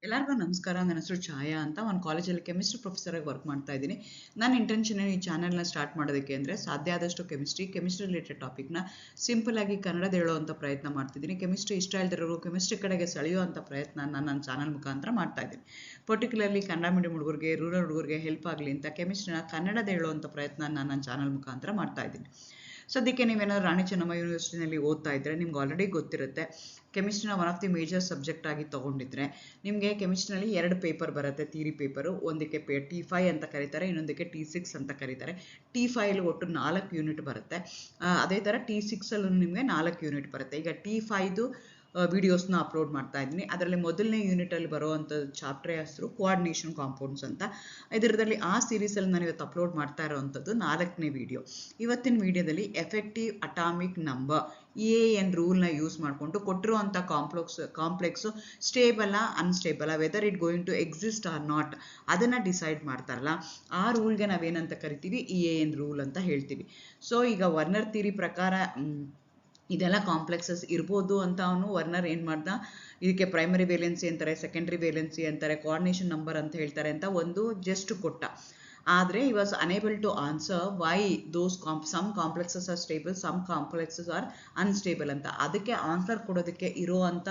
ಎಲ್ಲರಿಗೂ ನಮಸ್ಕಾರ. ನನ್ನ ಹೆಸರು ಛಾಯಾ ಅಂತ. ಒಂದು ಕಾಲೇಜಲ್ಲಿ ಕೆಮಿಸ್ಟ್ರಿ ಪ್ರೊಫೆಸರಾಗಿ ವರ್ಕ್ ಮಾಡ್ತಾ ಇದ್ದೀನಿ. ನನ್ನ ಇಂಟೆನ್ಷನ್ ಈ ಚಾನಲ್ನ ಸ್ಟಾರ್ಟ್ ಮಾಡೋದಕ್ಕೆ ಅಂದರೆ ಸಾಧ್ಯ ಆದಷ್ಟು ಕೆಮಿಸ್ಟ್ರಿ ರಿಲೇಟೆಡ್ ಟಾಪಿಕ್ನ ಸಿಂಪಲ್ ಆಗಿ ಕನ್ನಡದ ಹೇಳುವಂಥ ಪ್ರಯತ್ನ ಮಾಡ್ತಿದ್ದೀನಿ. ಕೆಮಿಸ್ಟ್ರಿ ಇಷ್ಟ ಇಲ್ದಿರೋರು ಕೆಮಿಸ್ಟ್ರಿ ಕಡೆಗೆ ಸೆಳೆಯುವಂಥ ಪ್ರಯತ್ನ ನಾನು ನನ್ನ ಚಾನಲ್ ಮುಖಾಂತರ ಮಾಡ್ತಾ ಇದ್ದೀನಿ. ಪರ್ಟಿಕ್ಯುಲರ್ಲಿ ಕನ್ನಡ ಮೀಡಿಯಂ ಹುಡುಗರಿಗೆ, ರೂರಲ್ ಹುಡುಗರಿಗೆ ಹೆಲ್ಪ್ ಆಗಲಿ ಅಂತ ಕೆಮಿಸ್ಟ್ರಿನ ಕನ್ನಡದ ಹೇಳುವಂಥ ಪ್ರಯತ್ನ ನಾನು ನನ್ನ ಚಾನಲ್ ಮುಖಾಂತರ ಮಾಡ್ತಾ ಇದ್ದೀನಿ. ಸದ್ಯಕ್ಕೆ ನೀವೇನಾದ್ರು ರಾಣಿ ಚೆನ್ನಮ್ಮ ಯೂನಿವರ್ಸಿಟಿನಲ್ಲಿ ಓದ್ತಾ ಇದ್ದರೆ ನಿಮ್ಗೆ ಆಲ್ರೆಡಿ ಗೊತ್ತಿರುತ್ತೆ, ಕೆಮಿಸ್ಟ್ರಿನ one of the major subject ಆಗಿ ತೊಗೊಂಡಿದ್ರೆ ನಿಮಗೆ ಕೆಮಿಸ್ಟ್ರಿನಲ್ಲಿ 2 ಪೇಪರ್ ಬರುತ್ತೆ. ಥಿಯರಿ ಪೇಪರು, ಒಂದಕ್ಕೆ T5 ಅಂತ ಕರೀತಾರೆ, ಇನ್ನೊಂದಕ್ಕೆ T6 ಅಂತ ಕರೀತಾರೆ. T5 ಒಟ್ಟು 4 ಯೂನಿಟ್ ಬರುತ್ತೆ. ಅದೇ ಥರ T6 ನಿಮಗೆ 4 ಯೂನಿಟ್ ಬರುತ್ತೆ. ಈಗ T5 ವಿಡಿಯೋಸ್ನ ಅಪ್ಲೋಡ್ ಮಾಡ್ತಾ ಇದ್ದೀನಿ. ಅದರಲ್ಲಿ ಮೊದಲನೇ ಯೂನಿಟಲ್ಲಿ ಬರುವಂಥ ಚಾಪ್ಟರ್ ಹೆಸರು ಕೋಆರ್ಡಿನೇಷನ್ ಕಾಂಪೌಂಡ್ಸ್ ಅಂತ. ಇದರಲ್ಲಿ ಆ ಸೀರೀಸಲ್ಲಿ ನಾನು ಇವತ್ತು ಅಪ್ಲೋಡ್ ಮಾಡ್ತಾ ಇರೋವಂಥದ್ದು 4ನೇ ವಿಡಿಯೋ. ಇವತ್ತಿನ ವಿಡಿಯೋದಲ್ಲಿ ಎಫೆಕ್ಟಿವ್ ಅಟಾಮಿಕ್ ನಂಬರ್ EAN ರೂಲ್ನ ಯೂಸ್ ಮಾಡಿಕೊಂಡು ಕೊಟ್ಟಿರುವಂಥ ಕಾಂಪ್ಲೆಕ್ಸು ಸ್ಟೇಬಲಾ ಅನ್ಸ್ಟೇಬಲಾ, whether it going to exist or not, ಅದನ್ನು ಡಿಸೈಡ್ ಮಾಡ್ತಾರಲ್ಲ ಆ ರೂಲ್ಗೆ ನಾವೇನಂತ ಕರಿತೀವಿ, EAN ರೂಲ್ ಅಂತ ಹೇಳ್ತೀವಿ. ಸೊ ಈಗ ವರ್ನರ್ ಥಿಯರಿ ಪ್ರಕಾರ ಇದೆಲ್ಲ ಕಾಂಪ್ಲೆಕ್ಸಸ್ ಇರ್ಬೋದು ಅಂತ ವರ್ನರ್ ಏನು ಮಾಡ್ದ, ಇದಕ್ಕೆ ಪ್ರೈಮರಿ ವೇಲೆನ್ಸಿ ಅಂತಾರೆ, ಸೆಕೆಂಡ್ರಿ ವೇಲೆನ್ಸಿ ಅಂತಾರೆ, ಕೋಆರ್ಡಿನೇಷನ್ ನಂಬರ್ ಅಂತ ಹೇಳ್ತಾರೆ ಅಂತ ಒಂದು ಜಸ್ಟ್ ಕೊಟ್ಟ. ಆದರೆ he was unable to answer why those some complexes are stable, some complexes are unstable ಅಂತ. ಅದಕ್ಕೆ ಆನ್ಸರ್ ಕೊಡೋದಕ್ಕೆ ಇರೋವಂಥ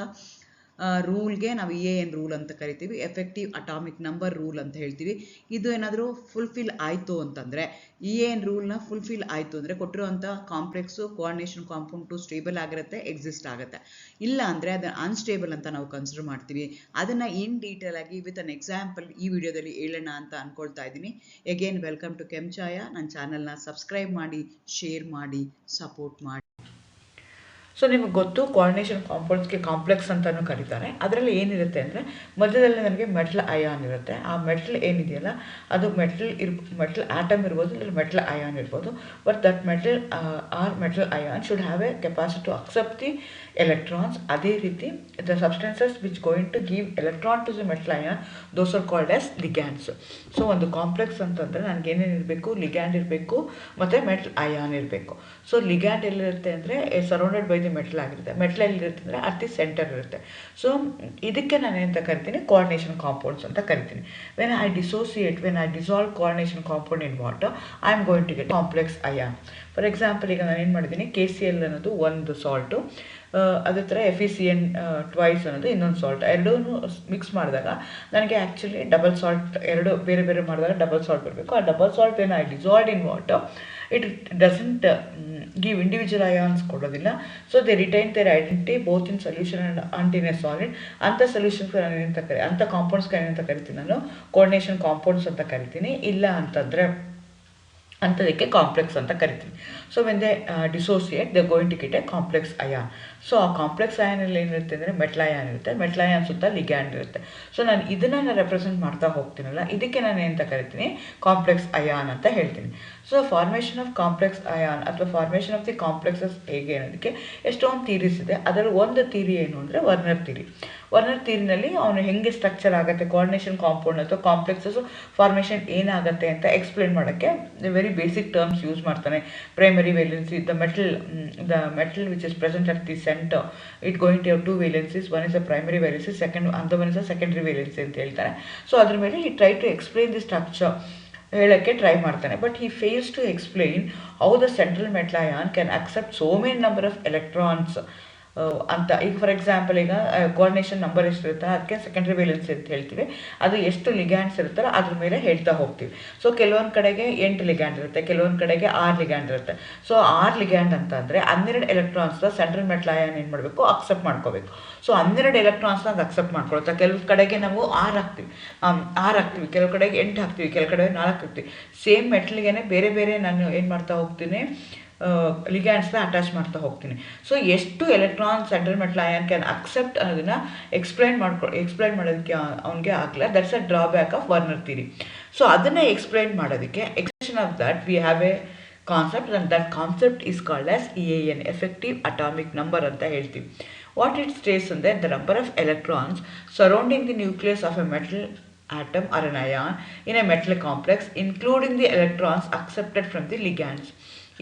ರೂಲ್ಗೆ ನಾವು EAN ರೂಲ್ ಅಂತ ಕರಿತೀವಿ, ಎಫೆಕ್ಟಿವ್ ಅಟಾಮಿಕ್ ನಂಬರ್ ರೂಲ್ ಅಂತ ಹೇಳ್ತೀವಿ. ಇದು ಏನಾದರೂ ಫುಲ್ಫಿಲ್ ಆಯಿತು ಅಂತಂದರೆ, EAN ರೂಲ್ನ ಫುಲ್ಫಿಲ್ ಆಯಿತು ಅಂದರೆ ಕೊಟ್ಟಿರುವಂಥ ಕಾಂಪ್ಲೆಕ್ಸು ಕೋಆರ್ಡಿನೇಷನ್ ಕಾಂಪೌಂಡ್ ಸ್ಟೇಬಲ್ ಆಗಿರುತ್ತೆ, ಎಕ್ಸಿಸ್ಟ್ ಆಗುತ್ತೆ. ಇಲ್ಲ ಅಂದರೆ ಅದನ್ನು ಅನ್ಸ್ಟೇಬಲ್ ಅಂತ ನಾವು ಕನ್ಸಿಡರ್ ಮಾಡ್ತೀವಿ. ಅದನ್ನು ಇನ್ ಡೀಟೇಲ್ ಆಗಿ ವಿತ್ ಅನ್ ಎಕ್ಸಾಂಪಲ್ ಈ ವಿಡಿಯೋದಲ್ಲಿ ಹೇಳೋಣ ಅಂತ ಅಂದ್ಕೊಳ್ತಾ ಇದ್ದೀನಿ. ಎಗೇನ್ ವೆಲ್ಕಮ್ ಟು ಛಾಯಾ. ನನ್ನ ಚಾನಲ್ನ ಸಬ್ಸ್ಕ್ರೈಬ್ ಮಾಡಿ, ಶೇರ್ ಮಾಡಿ, ಸಪೋರ್ಟ್ ಮಾಡಿ. ಸೊ ನಿಮಗೆ ಗೊತ್ತು, ಕೋಆರ್ಡಿನೇಷನ್ ಕಾಂಪೌಂಡ್ಸ್ಗೆ ಕಾಂಪ್ಲೆಕ್ಸ್ ಅಂತಲೂ ಕರೀತಾರೆ. ಅದರಲ್ಲಿ ಏನಿರುತ್ತೆ ಅಂದರೆ ಮಧ್ಯದಲ್ಲಿ ನನಗೆ ಮೆಟಲ್ ಅಯಾನ್ ಇರುತ್ತೆ. ಆ ಮೆಟಲ್ ಏನಿದೆಯಲ್ಲ ಅದು ಮೆಟಲ್ ಆಟಮ್ ಇರ್ಬೋದು, ಇಲ್ಲ ಮೆಟಲ್ ಅಯಾನ್ ಇರ್ಬೋದು. But that metal ion should have a capacity to accept the electrons. ಅದೇ ರೀತಿ the substances which going to give electron to the metal ion, those are called as ligands. So ಒಂದು complex ಅಂತಂದರೆ ನನಗೆ ಏನೇನು ಇರಬೇಕು, ligand ಇರಬೇಕು ಮತ್ತು metal ion ಇರಬೇಕು. ಸೊ ಲಿಗ್ಯಾಂಡ್ ಎಲ್ಲಿರುತ್ತೆ ಅಂದರೆ ಸರೌಂಡೆಡ್ ಬೈ ದಿ ಮೆಟಲ್ ಆಗಿರುತ್ತೆ. ಮೆಟಲ್ ಎಲ್ಲಿರುತ್ತೆ ಅಂದರೆ ಅಟ್ ದಿ ಸೆಂಟರ್ ಇರುತ್ತೆ. ಸೊ ಇದಕ್ಕೆ ನಾನು ಏನಂತ ಕರಿತೀನಿ, ಕೋಆರ್ಡಿನೇಷನ್ ಕಾಂಪೌಂಡ್ಸ್ ಅಂತ ಕರಿತೀನಿ. When I dissolve coordination compound in water, I am going to get complex ion. For example, ಈಗ ನಾನು ಏನು ಮಾಡಿದ್ದೀನಿ, KCl ಅನ್ನೋದು ಒಂದು ಸಾಲ್ಟು, ಅದೇ ಥರ FeCN ಟ್ವೈಸ್ ಅನ್ನೋದು ಇನ್ನೊಂದು ಸಾಲ್ಟ್, ಎರಡೂ ಮಿಕ್ಸ್ ಮಾಡಿದಾಗ ನನಗೆ ಆ್ಯಕ್ಚುಲಿ ಡಬಲ್ ಸಾಲ್ಟ್, ಎರಡು ಬೇರೆ ಬೇರೆ ಮಾಡಿದಾಗ ಡಬಲ್ ಸಾಲ್ಟ್ ಬರಬೇಕು. ಆ ಡಬಲ್ ಸಾಲ್ಟ್ ಏನು I dissolved in water, it doesn't give individual ions ಕೊಡೋದಿಲ್ಲ. So they retain their identity both in solution and in a solid. ಅಂಥ ಸೊಲ್ಯೂಷನ್ಸ್ಗೆ ನಾನು ಅಂಥ ಕಾಂಪೌಂಡ್ಸ್ಗೆ ಏನಂತ ಕರಿತೀನಿ, ನಾನು ಕೋಆರ್ಡಿನೇಷನ್ ಕಾಂಪೌಂಡ್ಸ್ ಅಂತ ಕರಿತೀನಿ. ಇಲ್ಲ ಅಂತಂದರೆ ಅಂಥದಕ್ಕೆ ಕಾಂಪ್ಲೆಕ್ಸ್ ಅಂತ ಕರಿತೀನಿ. So when they dissociate they going to get a complex ion. So ಆ ಕಾಂಪ್ಲೆಕ್ಸ್ ಅಯಾನಲ್ಲಿ ಏನಿರುತ್ತೆ ಅಂದರೆ ಮೆಟಲ್ ಅಯಾನ್ ಇರುತ್ತೆ, ಮೆಟಲ್ ಅಯಾನ್ ಸುತ್ತ ಲಿಗ್ಯಾಂಡ್ ಇರುತ್ತೆ. ಸೊ ನಾನು ಇದನ್ನು ರೆಪ್ರೆಸೆಂಟ್ ಮಾಡ್ತಾ ಹೋಗ್ತೀನಲ್ಲ, ಇದಕ್ಕೆ ನಾನು ಏನಂತ ಕರಿತೀನಿ, ಕಾಂಪ್ಲೆಕ್ಸ್ ಅಯಾನ್ ಅಂತ ಹೇಳ್ತೀನಿ. So formation of complex ion ಅಥವಾ ಫಾರ್ಮೇಷನ್ ಆಫ್ ದಿ ಕಾಂಪ್ಲೆಕ್ಸಸ್ ಹೇಗೆ ಅನ್ನೋದಕ್ಕೆ ಎಷ್ಟೊಂದು ಥೀರೀಸ್ ಇದೆ. ಅದರಲ್ಲಿ ಒಂದು ಥೀರಿ ಏನು ಅಂದರೆ ವರ್ನರ್ ಥೀರಿ. ವರ್ನರ್ ಥೀರಿನಲ್ಲಿ ಅವನು ಹೆಂಗೆ ಸ್ಟ್ರಕ್ಚರ್ ಆಗುತ್ತೆ, ಕೋಆರ್ಡಿನೇಷನ್ ಕಾಂಪೌಂಡ್ ಅಥವಾ ಕಾಂಪ್ಲೆಕ್ಸಸ್ ಫಾರ್ಮೇಷನ್ ಏನಾಗುತ್ತೆ ಅಂತ ಎಕ್ಸ್ಪ್ಲೇನ್ ಮಾಡೋಕ್ಕೆ ವೆರಿ ಬೇಸಿಕ್ ಟರ್ಮ್ಸ್ ಯೂಸ್ ಮಾಡ್ತಾನೆ. Primary valency, the metal which is present at the centre, it going to have 2 valencies, one is a primary valency, one is a secondary valency ಅಂತ ಹೇಳ್ತಾರೆ. So ಅದ್ರ ಮೇಲೆ ಈ try to explain the structure ಹೇಳೋಕ್ಕೆ try ಮಾಡ್ತಾನೆ. But he fails to explain how the central metal ion can accept so many number of electrons ಅಂತ. ಈಗ for example, ಈಗ ಕೋಆರ್ಡಿನೇಷನ್ ನಂಬರ್ ಎಷ್ಟಿರುತ್ತೆ ಅದಕ್ಕೆ ಸೆಕೆಂಡ್ರಿ ವೇಲೆನ್ಸಿ ಅಂತ ಹೇಳ್ತೀವಿ. ಅದು ಎಷ್ಟು ಲಿಗ್ಯಾಂಡ್ಸ್ ಇರುತ್ತಲ್ಲ ಅದ್ರ ಮೇಲೆ ಹೇಳ್ತಾ ಹೋಗ್ತೀವಿ. ಸೊ ಕೆಲವೊಂದು ಕಡೆಗೆ 8 ಲಿಗ್ಯಾಂಡ್ ಇರುತ್ತೆ, ಕೆಲವೊಂದು ಕಡೆಗೆ 6 ಲಿಗ್ಯಾಂಡ್ ಇರುತ್ತೆ. ಸೊ 6 ಲಿಗ್ಯಾಂಡ್ ಅಂತ ಅಂದರೆ 12 ಎಲೆಕ್ಟ್ರಾನ್ಸ್ನ ಸೆಂಟ್ರಲ್ ಮೆಟಲ್ ಅಯಾನ್ ಏನು ಮಾಡಬೇಕು, ಅಕ್ಸೆಪ್ಟ್ ಮಾಡ್ಕೋಬೇಕು. ಸೊ 12 ಎಲೆಕ್ಟ್ರಾನ್ಸ್ನ ಅದು ಅಕ್ಸೆಪ್ಟ್ ಮಾಡ್ಕೊಳುತ್ತೆ. ಕೆಲವು ಕಡೆಗೆ ನಾವು 6 ಹಾಕ್ತೀವಿ, ಕೆಲವು ಕಡೆಗೆ 8 ಹಾಕ್ತೀವಿ, ಕೆಲವು ಕಡೆ 4 ಹಾಕ್ತೀವಿ. ಸೇಮ್ ಮೆಟಲ್ಗೆ ಬೇರೆ ಬೇರೆ ನಾನು ಏನು ಮಾಡ್ತಾ ಹೋಗ್ತೀನಿ, ಲಿಗ್ಯಾಂಡ್ಸ್ನ ಅಟ್ಯಾಚ್ ಮಾಡ್ತಾ ಹೋಗ್ತೀನಿ. ಸೊ ಎಷ್ಟು electron central metal ion can accept ಅನ್ನೋದನ್ನು ಎಕ್ಸ್ಪ್ಲೈನ್ ಮಾಡೋದಕ್ಕೆ ಅವನಿಗೆ ಆಗಲ್ಲ. That's a drawback of Werner theory. So ಅದನ್ನು ಎಕ್ಸ್ಪ್ಲೈನ್ ಮಾಡೋದಕ್ಕೆ explanation of that we have A concept, and that concept is called as EAN, effective atomic number ಅಂತ ಹೇಳ್ತೀವಿ. What it States ಅಂದರೆ the number of electrons surrounding the nucleus of A metal atom or an ion in a metal complex, including the electrons accepted from the ligands.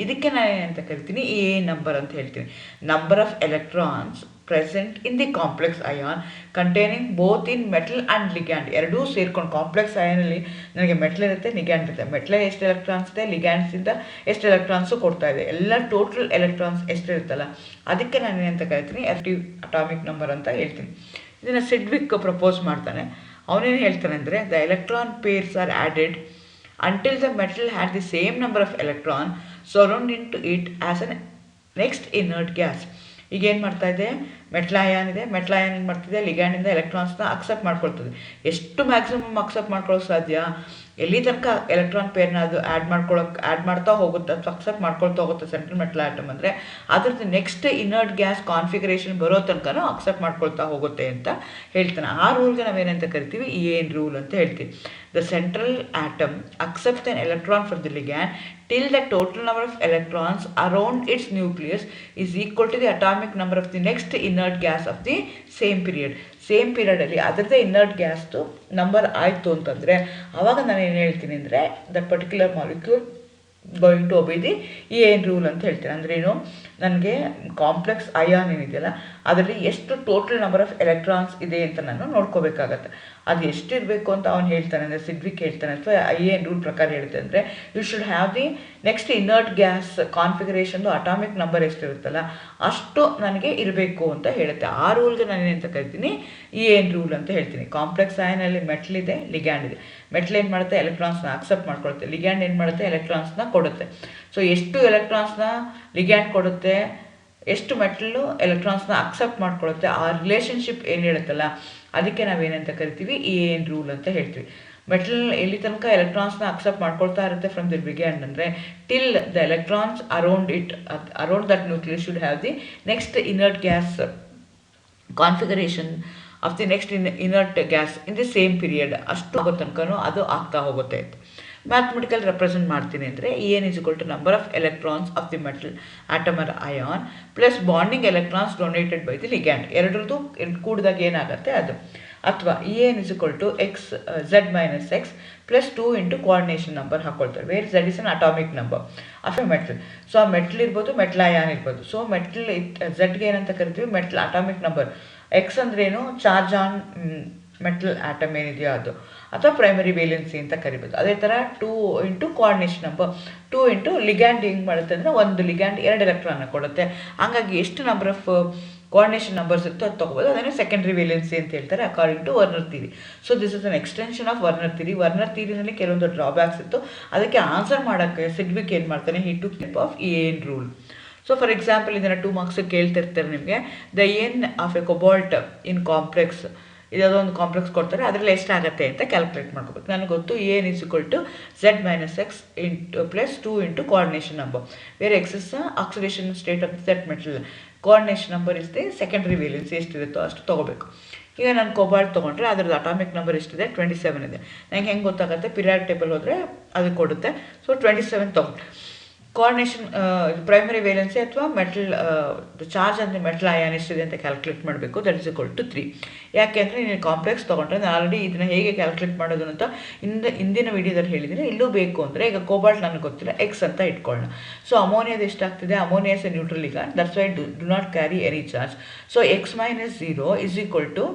ಇದಕ್ಕೆ ನಾನು ಏನಂತ ಕರಿತೀನಿ, EAN number ಅಂತ ಹೇಳ್ತೀನಿ. Number of electrons present in the complex ion containing both in metal and ligand. ಎರಡೂ ಸೇರ್ಕೊಂಡು complex ಅಯಾನಲ್ಲಿ ನನಗೆ metal ಇರುತ್ತೆ, ಲಿಗ್ಯಾಂಡ್ ಇರುತ್ತೆ. ಮೆಟಲ್ ಎಷ್ಟು ಎಲೆಕ್ಟ್ರಾನ್ಸ್ ಇದೆ, ಲಿಗ್ಯಾಂಡ್ಸಿಂದ ಎಷ್ಟು ಎಲೆಕ್ಟ್ರಾನ್ಸು ಕೊಡ್ತಾ ಇದೆ, ಎಲ್ಲ ಟೋಟಲ್ ಎಲೆಕ್ಟ್ರಾನ್ಸ್ ಎಷ್ಟಿರುತ್ತಲ್ಲ ಅದಕ್ಕೆ ನಾನು ಏನಂತ ಕರಿತೀನಿ ಆಕ್ಟಿವ್ ಅಟಾಮಿಕ್ ನಂಬರ್ ಅಂತ ಹೇಳ್ತೀನಿ. ಇದನ್ನು ಸಿಡ್ವಿಕ್ ಪ್ರಪೋಸ್ ಮಾಡ್ತಾನೆ. ಅವನೇನು ಹೇಳ್ತಾನೆ ಅಂದರೆ the electron pairs R added until the metal had the same number of electron surrounding to it as an next inert gas. ಈಗ ಏನು ಮಾಡ್ತಾ ಇದೆ, ಮೆಟಲ್ ಅಯಾನ್ ಇದೆ, ಮೆಟಲ್ ಅಯಾನ್ ಏನು ಮಾಡ್ತಿದೆ, ಲಿಗ್ಯಾಂಡಿಂದ ಎಲೆಕ್ಟ್ರಾನ್ಸ್ನ ಅಕ್ಸೆಪ್ಟ್ ಮಾಡ್ಕೊಳ್ತದೆ. ಎಷ್ಟು ಮ್ಯಾಕ್ಸಿಮಮ್ ಅಕ್ಸೆಪ್ಟ್ ಮಾಡ್ಕೊಳ್ಳೋಕೆ ಸಾಧ್ಯ, ಎಲ್ಲಿ ತನಕ ಎಲೆಕ್ಟ್ರಾನ್ ಪೇರ್ನ ಅದು ಆ್ಯಡ್ ಮಾಡ್ತಾ ಹೋಗುತ್ತೆ ಅಥವಾ ಅಕ್ಸೆಪ್ಟ್ ಮಾಡ್ಕೊಳ್ತಾ ಹೋಗುತ್ತೆ ಸೆಂಟ್ರಲ್ ಮೆಟಲ್ ಆಟಮ್ ಅಂದರೆ ಅದ್ರದ್ದು ನೆಕ್ಸ್ಟ್ ಇನರ್ಟ್ ಗ್ಯಾಸ್ ಕಾನ್ಫಿಗರೇಷನ್ ಬರೋ ತನಕನೂ ಅಕ್ಸೆಪ್ಟ್ ಮಾಡ್ಕೊಳ್ತಾ ಹೋಗುತ್ತೆ ಅಂತ ಹೇಳ್ತಾನೆ. ಆ ರೂಲ್ಗೆ ನಾವೇನಂತ ಕರಿತೀವಿ, ಏನು ರೂಲ್ ಅಂತ ಹೇಳ್ತೀವಿ. The central atom accepts an electron from the ligand till the total number of electrons around its nucleus is equal to the atomic number of the next inert gas of the same period. Same ಪೀರಿಯಡಲ್ಲಿ ಅದರದ್ದೇ inert ಗ್ಯಾಸ್ದು number ಆಯಿತು ಅಂತಂದರೆ ಆವಾಗ ನಾನು ಏನು ಹೇಳ್ತೀನಿ ಅಂದರೆ that particular molecule going to obey the ಏನು ರೂಲ್ ಅಂತ ಹೇಳ್ತೀನಿ. ಅಂದ್ರೇನು, ನನಗೆ ಕಾಂಪ್ಲೆಕ್ಸ್ ಅಯಾನ್ ಏನಿದೆಯಲ್ಲ ಅದರಲ್ಲಿ ಎಷ್ಟು ಟೋಟಲ್ ನಂಬರ್ ಆಫ್ ಎಲೆಕ್ಟ್ರಾನ್ಸ್ ಇದೆ ಅಂತ ನಾನು ನೋಡ್ಕೋಬೇಕಾಗತ್ತೆ. ಅದು ಎಷ್ಟಿರಬೇಕು ಅಂತ ಅವ್ನು ಹೇಳ್ತಾನೆ ಅಂದರೆ ಸಿಡ್ವಿಕ್ ಹೇಳ್ತಾನೆ ಅಥವಾ ಏನು ರೂಲ್ ಪ್ರಕಾರ ಹೇಳ್ತಾನೆ ಅಂದರೆ you should have the next inert gas ಕಾನ್ಫಿಗರೇಷನ್ದು ಅಟಾಮಿಕ್ ನಂಬರ್ ಎಷ್ಟಿರುತ್ತಲ್ಲ ಅಷ್ಟು ನನಗೆ ಇರಬೇಕು ಅಂತ ಹೇಳುತ್ತೆ. ಆ ರೂಲ್ಗೆ ನಾನು ಏನಂತ ಕರಿತೀನಿ, ಏನು ರೂಲ್ ಅಂತ ಹೇಳ್ತೀನಿ. ಕಾಂಪ್ಲೆಕ್ಸ್ ಅಯಾನಲ್ಲಿ ಮೆಟಲ್ ಇದೆ, ಲಿಗ್ಯಾಂಡ್ ಇದೆ. ಮೆಟಲ್ ಏನು ಮಾಡುತ್ತೆ, ಎಲೆಕ್ಟ್ರಾನ್ಸ್ನ ಅಕ್ಸೆಪ್ಟ್ ಮಾಡ್ಕೊಳುತ್ತೆ. ಲಿಗ್ಯಾಂಡ್ ಏನು ಮಾಡುತ್ತೆ, ಎಲೆಕ್ಟ್ರಾನ್ಸ್ನ ಕೊಡುತ್ತೆ. ಸೊ ಎಷ್ಟು ಎಲೆಕ್ಟ್ರಾನ್ಸ್ನ ಲಿಗ್ಯಾಂಡ್ ಕೊಡುತ್ತೆ, ಎಷ್ಟು ಮೆಟಲ್ಲು ಎಲೆಕ್ಟ್ರಾನ್ಸ್ನ ಅಕ್ಸೆಪ್ಟ್ ಮಾಡ್ಕೊಳುತ್ತೆ, ಆ ರಿಲೇಷನ್ಶಿಪ್ ಏನು ಹೇಳುತ್ತಲ್ಲ ಅದಕ್ಕೆ ನಾವೇನಂತ ಕರಿತೀವಿ, ಏನು ರೂಲ್ ಅಂತ ಹೇಳ್ತೀವಿ. ಮೆಟಲ್ ಎಲ್ಲಿ ತನಕ ಎಲೆಕ್ಟ್ರಾನ್ಸ್ನ ಅಕ್ಸೆಪ್ಟ್ ಮಾಡ್ಕೊಳ್ತಾ ಇರುತ್ತೆ ಫ್ರಮ್ ದಿ ಬಿಗ್ಯಾಂಡ್ ಅಂದರೆ till the electrons around that nucleus should have the next inert gas configuration of the next inert gas in the same period ಅಷ್ಟು ಆಗೋ ತನಕನೂ ಅದು ಆಗ್ತಾ ಹೋಗುತ್ತೆ. ಮ್ಯಾಥಮೆಟಿಕಲ್ ರೆಪ್ರೆಸೆಂಟ್ ಮಾಡ್ತೀನಿ ಅಂದರೆ EN is equal to number of electrons of the metal atom or ion plus bonding electrons donated by the ligand. ಎರಡರದ್ದು ಕೂಡಿದಾಗ ಏನಾಗುತ್ತೆ ಅದು. ಅಥವಾ EN is equal to Z minus X plus 2 into coordination number ಹಾಕೊಳ್ತಾರೆ. Where Z is an atomic number of a metal. So ಆ metal ಇರ್ಬೋದು, metal ion ಇರ್ಬೋದು. So metal ಝಡ್ಗೆ ಏನಂತ ಕರಿತೀವಿ, ಮೆಟಲ್ ಅಟಾಮಿಕ್ ನಂಬರ್. ಎಕ್ಸ್ ಅಂದ್ರೇನು, ಚಾರ್ಜ್ ಆನ್ ಮೆಟಲ್ ಆಟಮ್ ಏನಿದೆಯೋ ಅದು, ಅಥವಾ ಪ್ರೈಮರಿ ವೇಲೆನ್ಸಿ ಅಂತ ಕರಿಬೋದು. ಅದೇ ಥರ 2 into coordination number. 2 into ligand ಹೆಂಗೆ ಮಾಡುತ್ತೆ ಅಂದರೆ ಒಂದು ಲಿಗ್ಯಾಂಡ್ 2 ಎಲೆಕ್ಟ್ರಾನ್ನ ಕೊಡುತ್ತೆ. ಹಾಗಾಗಿ ಎಷ್ಟು ನಂಬರ್ ಆಫ್ ಕೋಆರ್ಡಿನೇಷನ್ ನಂಬರ್ಸ್ ಇತ್ತು ಅದು ತೊಗೋಬೋದು. ಅದನ್ನೇ ಸೆಕೆಂಡ್ರಿ ವೇಲೆನ್ಸಿ ಅಂತ ಹೇಳ್ತಾರೆ according to Werner theory. So this is an extension of Werner theory. Werner ಥಿಯರಿನಲ್ಲಿ ಕೆಲವೊಂದು ಡ್ರಾಬ್ಯಾಕ್ಸ್ ಇತ್ತು, ಅದಕ್ಕೆ ಆನ್ಸರ್ ಮಾಡೋಕ್ಕೆ ಸಿಡ್ವಿಕ್ ಏನು ಮಾಡ್ತಾನೆ, ಹಿ ಟುಕ್ ಟೈಪ್ ಆಫ್ ಏನು ರೂಲ್. ಸೊ ಫಾರ್ ಎಕ್ಸಾಂಪಲ್ ಇದನ್ನು 2 ಮಾರ್ಕ್ಸಿಗೆ ಕೇಳ್ತಿರ್ತಾರೆ ನಿಮಗೆ. The N of a cobalt in complex, ಇದಾದ ಒಂದು ಕಾಂಪ್ಲೆಕ್ಸ್ ಕೊಡ್ತಾರೆ, ಅದರಲ್ಲಿ ಎಷ್ಟಾಗುತ್ತೆ ಅಂತ ಕ್ಯಾಲ್ಕುಲೇಟ್ ಮಾಡ್ಕೋಬೇಕು. ನನಗೆ ಗೊತ್ತು EN is equal to Z minus X into plus 2 into coordination number, where X is the oxidation state of that metal, coordination number is the secondary valence ಎಷ್ಟಿರುತ್ತೋ ಅಷ್ಟು ತೊಗೋಬೇಕು. ಈಗ ನಾನು ಕೊಬಾಲ್ಟ್ ತೊಗೊಂಡ್ರೆ ಅದರದ್ದು ಅಟಾಮಿಕ್ ನಂಬರ್ ಎಷ್ಟಿದೆ, 27 ಇದೆ. ನನಗೆ ಹೆಂಗೆ ಗೊತ್ತಾಗುತ್ತೆ, ಪಿರಿಯಾಡಿಕ್ ಟೇಬಲ್ ಹೋದರೆ ಅದು ಕೊಡುತ್ತೆ. ಸೊ 27 ತೊಗೊಂಡು ಕೋಆರ್ಡಿನೇಷನ್ ಪ್ರೈಮರಿ ವೇಲೆನ್ಸಿ ಅಥವಾ ಮೆಟಲ್ ಚಾರ್ಜ್ ಅಂದರೆ ಮೆಟಲ್ ಅಯಾನ್ ಎಷ್ಟಿದೆ ಅಂತ ಕ್ಯಾಲ್ಕುಲೇಟ್ ಮಾಡಬೇಕು. That is equal to 3. ಯಾಕೆ ಅಂದರೆ ನೀನು ಕಾಂಪ್ಲೆಕ್ಸ್ ತೊಗೊಂಡ್ರೆ ನಾನು ಆಲ್ರೆಡಿ ಇದನ್ನು ಹೇಗೆ ಕ್ಯಾಲ್ಕುಲೇಟ್ ಮಾಡೋದು ಅಂತ ಹಿಂದಿನ ವಿಡಿಯೋದಲ್ಲಿ ಹೇಳಿದ್ದೀನಿ. ಇಲ್ಲೂ ಬೇಕು ಅಂದರೆ ಈಗ ಕೋಬಾಲ್ಟ್ ನನಗೆ ಗೊತ್ತಿಲ್ಲ, ಎಕ್ಸ್ ಅಂತ ಇಟ್ಕೊಳ್ಳೋಣ. ಸೊ ಅಮೋನಿಯಾದ ಎಷ್ಟಾಗ್ತಿದೆ, ammonia is a neutral ligand, that's why do not carry any charge. So X minus 0 is equal to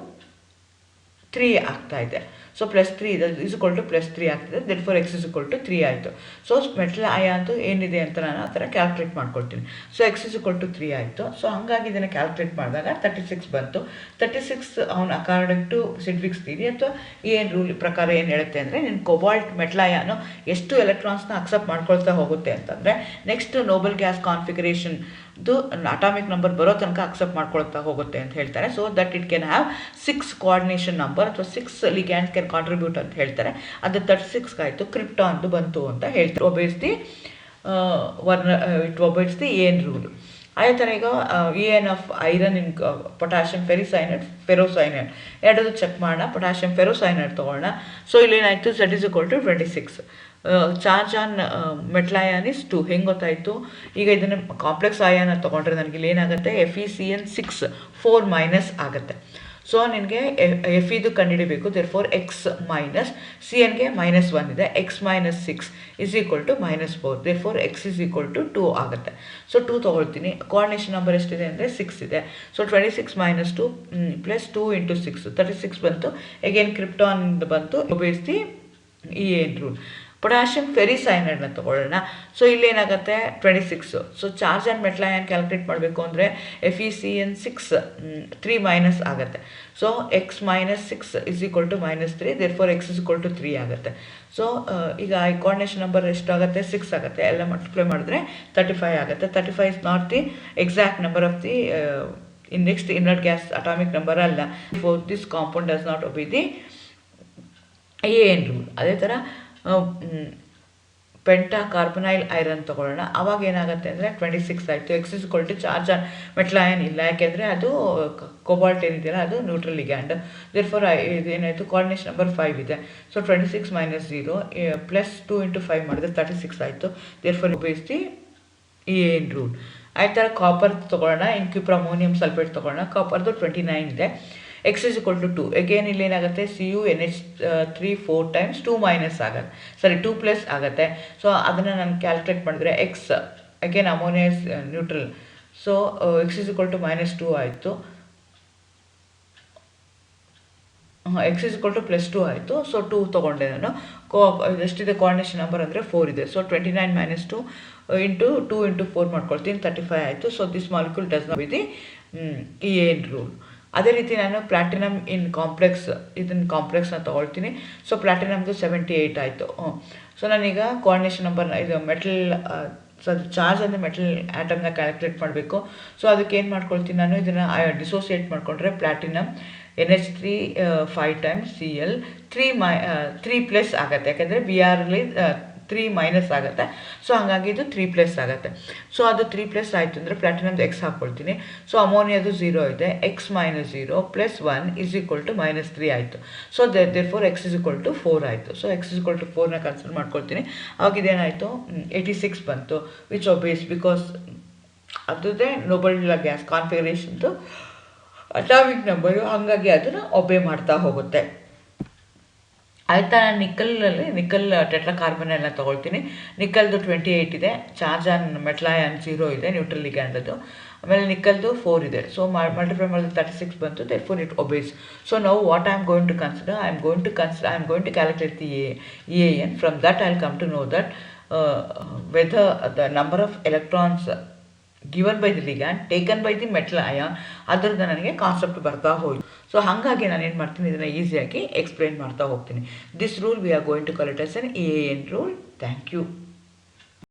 3 ಆಗ್ತಾ ಇದೆ. ಸೊ +3 ಇಸ್ ಈಕ್ವಲ್ ಟು +3 ಆಗ್ತಿದೆ. Then for x is equal to 3 ಆಯಿತು. ಸೊ ಮೆಟಲ್ ಅಯಾನ್ದು ಏನಿದೆ ಅಂತ ನಾನು ಆ ಥರ ಕ್ಯಾಲ್ಕುಲೇಟ್ ಮಾಡ್ಕೊಳ್ತೀನಿ. So X is equal to 3 ಆಯಿತು. ಸೊ ಹಾಗಾಗಿ ಇದನ್ನು ಕ್ಯಾಲ್ಕುಲೇಟ್ ಮಾಡಿದಾಗ 36 ಬಂತು. 36 ಅವನು ಅಕಾರ್ಡಿಂಗ್ ಟು ಸಿಡ್ವಿಕ್ಸ್ ಥಿಯರಿ ಅಥವಾ ಏನು ರೂಲ್ ಪ್ರಕಾರ ಏನು ಹೇಳುತ್ತೆ ಅಂದರೆ, ನಿನ್ನ ಕೊಬಾಲ್ಟ್ ಮೆಟಲ್ ಅಯಾನು ಎಷ್ಟು ಎಲೆಕ್ಟ್ರಾನ್ಸ್ನ ಅಕ್ಸೆಪ್ಟ್ ಮಾಡ್ಕೊಳ್ತಾ ಹೋಗುತ್ತೆ ಅಂತಂದರೆ next Nobel gas configuration atomic number ಬರೋ ತನಕ ಅಕ್ಸೆಪ್ಟ್ ಮಾಡ್ಕೊಳ್ತಾ ಹೋಗುತ್ತೆ ಅಂತ ಹೇಳ್ತಾರೆ. So that it can have 6 coordination number ಅಥವಾ 6 ಲಿಗ್ಯಾಂಡ್ ಕ್ಯಾನ್ ಕಾಂಟ್ರಿಬ್ಯೂಟ್ ಅಂತ ಹೇಳ್ತಾರೆ. ಅದು 36 ಆಯಿತು, ಕ್ರಿಪ್ಟಾನ್ದು ಬಂತು ಅಂತ ಹೇಳ್ತಾರೆ. ಇಟ್ ಒಬೇಸ್ ದಿ ಏನು ರೂಲ್. ಅದೇ ಥರ ಈಗ EN of iron in potassium ferricyanide ferrocyanide ಎರಡದು ಚೆಕ್ ಮಾಡೋಣ. ಪೊಟ್ಯಾಷಿಯಮ್ ಫೆರೋಸೈನೈಡ್ ತೊಗೊಳ್ಳೋಣ. ಸೊ ಇಲ್ಲೇನಾಯಿತು, Z is equal to 26. Charge on metal ion is 2. ಹೆಂಗೆ ಗೊತ್ತಾಯಿತು, ಈಗ ಇದನ್ನು ಕಾಂಪ್ಲೆಕ್ಸ್ ಅಯಾನ ತೊಗೊಂಡ್ರೆ ನನಗೆ ಇಲ್ಲಿ ಏನಾಗುತ್ತೆ, FeCN6 4 ಮೈನಸ್ ಆಗುತ್ತೆ. ಸೊ ನಿನಗೆ ಎಫ್ ಇದು ಕಂಡುಹಿಡಿಬೇಕು. ದೇರ್ಫೋರ್ ಎಕ್ಸ್ ಮೈನಸ್ ಸಿ ಎನ್ಗೆ -1 ಇದೆ, x minus 6 is equal to -4. Therefore X is equal to 2 ಆಗುತ್ತೆ. ಸೊ 2 ತೊಗೊಳ್ತೀನಿ. ಕೋಆರ್ಡಿನೇಷನ್ ನಂಬರ್ ಎಷ್ಟಿದೆ ಅಂದರೆ 6 ಇದೆ. ಸೊ 26 - 2 + 2 × 6 36 ಬಂತು. ಅಗೇನ್ ಕ್ರಿಪ್ಟಾನ್ ಬಂತು. Obeys the EAN rule. ಪೊಟ್ಯಾಷಿಯಂ ಫೆರಿಸೈನೈಡ್ನ ತೊಗೊಳ್ಳೋಣ. ಸೊ ಇಲ್ಲೇನಾಗುತ್ತೆ 26. So charge and metal ion calculate ಮಾಡಬೇಕು ಅಂದರೆ FeCN6 3 ಮೈನಸ್ ಆಗುತ್ತೆ. So X -6 is equal to -3. Therefore X is equal to 3 ಆಗುತ್ತೆ. ಸೊ ಈಗ ಈ ಕೋಆರ್ಡಿನೇಷನ್ ನಂಬರ್ ಎಷ್ಟಾಗುತ್ತೆ 6 ಆಗುತ್ತೆ. ಎಲ್ಲ ಮಲ್ಟಿಪ್ಲೈ ಮಾಡಿದ್ರೆ 35 ಆಗುತ್ತೆ. 35 is not the exact number of the next inert gas atomic number ಅಲ್ಲ. For this compound does not obey the EAN rule. ಅದೇ ಥರ ಪೆಂಟಾ ಕಾರ್ಬನೈಲ್ ಐರನ್ ತೊಗೊಳ್ಳೋಣ. ಅವಾಗ ಏನಾಗುತ್ತೆ ಅಂದರೆ 26 ಆಯಿತು. X is equal to charge on metal ion ಇಲ್ಲ, ಯಾಕೆಂದರೆ ಅದು ಕೋಬಾಲ್ಟ್ ಏನಿದೆಯಲ್ಲ ಅದು ನ್ಯೂಟ್ರಲ್ ಲಿಗ್ಯಾಂಡ್. ದೇರ್ಫೋರ್ ಇದೇನಾಯಿತು ಕೋಆರ್ಡಿನೇಷನ್ ನಂಬರ್ 5 ಇದೆ. ಸೊ 26 - 0 + 2 × 5 ಮಾಡಿದ್ರೆ 36 ಆಯಿತು. Therefore obeys the EAN rule. ಆ ಥರ ಕಾಪರ್ ತೊಗೊಳ್ಳೋಣ. ಇನ್ಕ್ಯೂಪ್ರ್ ಅಮೋನಿಯಂ ಸಲ್ಫೇಟ್ ತೊಗೊಳ್ಳೋಣ. ಕಾಪರ್ದು 29 ಇದೆ. X is equal to 2. Again ಇಲ್ಲಿ ಏನಾಗುತ್ತೆ CuNH3 4 ಟೈಮ್ಸ್ 2 ಮೈನಸ್ ಆಗುತ್ತೆ, ಸಾರಿ 2 ಪ್ಲಸ್ ಆಗುತ್ತೆ. ಸೊ ಅದನ್ನು ನಾನು ಕ್ಯಾಲ್ಕುಲೇಟ್ ಮಾಡಿದ್ರೆ x again ammonia is neutral. So X is equal to -2 ಆಯಿತು. ಎಕ್ಸ್ ಇಸ್ ಈಕ್ವಲ್ ಟು +2 ಆಯಿತು. ಸೊ 2 ತೊಗೊಂಡೆ ನಾನು. ಎಷ್ಟಿದೆ ಕೋಆರ್ಡಿನೇಷನ್ ನಂಬರ್ ಅಂದರೆ 4 ಇದೆ. ಸೊ 29 - 2 × 2 × 4 ಮಾಡ್ಕೊಳ್ತೀನಿ, 35 ಆಯಿತು. So this molecule does not be the EAN rule. ಅದೇ ರೀತಿ ನಾನು ಪ್ಲಾಟಿನಮ್ ಇನ್ ಕಾಂಪ್ಲೆಕ್ಸ್ ಇದನ್ನು ಕಾಂಪ್ಲೆಕ್ಸ್ನ ತೊಗೊಳ್ತೀನಿ. ಸೊ ಪ್ಲಾಟಿನಮ್ದು 78 ಆಯಿತು. ಸೊ ನಾನೀಗ ಕೋಆರ್ಡಿನೇಷನ್ ನಂಬರ್ ಇದು ಮೆಟಲ್ ಚಾರ್ಜ್ ಅಂದರೆ ಮೆಟಲ್ ಆಟಮ್ನ ಕ್ಯಾಲ್ಕುಲೇಟ್ ಮಾಡಬೇಕು. ಸೊ ಅದಕ್ಕೆ ಏನು ಮಾಡ್ಕೊಳ್ತೀನಿ ನಾನು ಇದನ್ನು ಡಿಸೋಸಿಯೇಟ್ ಮಾಡಿಕೊಂಡ್ರೆ platinum NH3 5 times Cl 3 plus ಆಗುತ್ತೆ, ಯಾಕೆಂದರೆ Br ಅಲ್ಲಿ 3 ಮೈನಸ್ ಆಗುತ್ತೆ. ಸೊ ಹಾಗಾಗಿ ಇದು 3 ಪ್ಲಸ್ ಆಗುತ್ತೆ. ಸೊ ಅದು 3 ಪ್ಲಸ್ ಆಯಿತು ಅಂದರೆ ಪ್ಲಾಟಿನಮ್ದು ಎಕ್ಸ್ ಹಾಕ್ಕೊಳ್ತೀನಿ. ಸೊ ಅಮೋನಿಯಾದು 0 ಇದೆ. ಎಕ್ಸ್ -0 + 1 ಇಸ್ ಈಕ್ವಲ್ ಟು -3 ಆಯಿತು. So therefore X is equal to 4 ಆಯಿತು. So X is equal to 4ನ ಕನ್ಸಿಡರ್ ಮಾಡ್ಕೊಳ್ತೀನಿ. ಅವಾಗ ಇದೇನಾಯಿತು 86 ಬಂತು, ವಿಚ್ ಒಬೇಸ್ ಬಿಕಾಸ್ ಅದೇ ನೋಬಲ್ ಗ್ಯಾಸ್ ಕಾನ್ಫಿಗರೇಷನ್ದು ಅಟಾಮಿಕ್ ನಂಬರು, ಹಾಗಾಗಿ ಅದನ್ನು ಒಬೆ ಮಾಡ್ತಾ ಹೋಗುತ್ತೆ. ಆಯಿತಾ. ನಾನು ನಿಕ್ಕಲ್ ಟೆಟ್ರಾಕಾರ್ಬನೈಲ್ನ ತೊಗೊಳ್ತೀನಿ. ನಿಕ್ಕಲ್ದು 28 ಇದೆ. ಚಾರ್ಜ್ ಆನ್ ಮೆಟಲ್ ಅಯಾನ್ 0 ಇದೆ, ನ್ಯೂಟ್ರಲ್ ಲಿಗ್ಯಾಂಡ್. ಆಮೇಲೆ ನಿಕ್ಕಲ್ದು 4 ಇದೆ. ಸೊ ಮಲ್ಟಿಪ್ಲೈ ಮಾಡಿದ್ರೆ 36 ಬಂತು. Therefore it obeys. So now what I am going to consider, I am going to calculate the EAN. From that I will come to know that whether the number of electrons given by the ligand taken by the metal ion, ಅದರದ್ದು ನನಗೆ concept ಬರ್ತಾ ಹೋಯಿತು. So ಹಾಗಾಗಿ ನಾನು ಏನು ಮಾಡ್ತೀನಿ, ಇದನ್ನು ಈಸಿಯಾಗಿ ಎಕ್ಸ್ಪ್ಲೈನ್ ಮಾಡ್ತಾ ಹೋಗ್ತೀನಿ. This rule we are going to call it as an EAN rule. Thank you.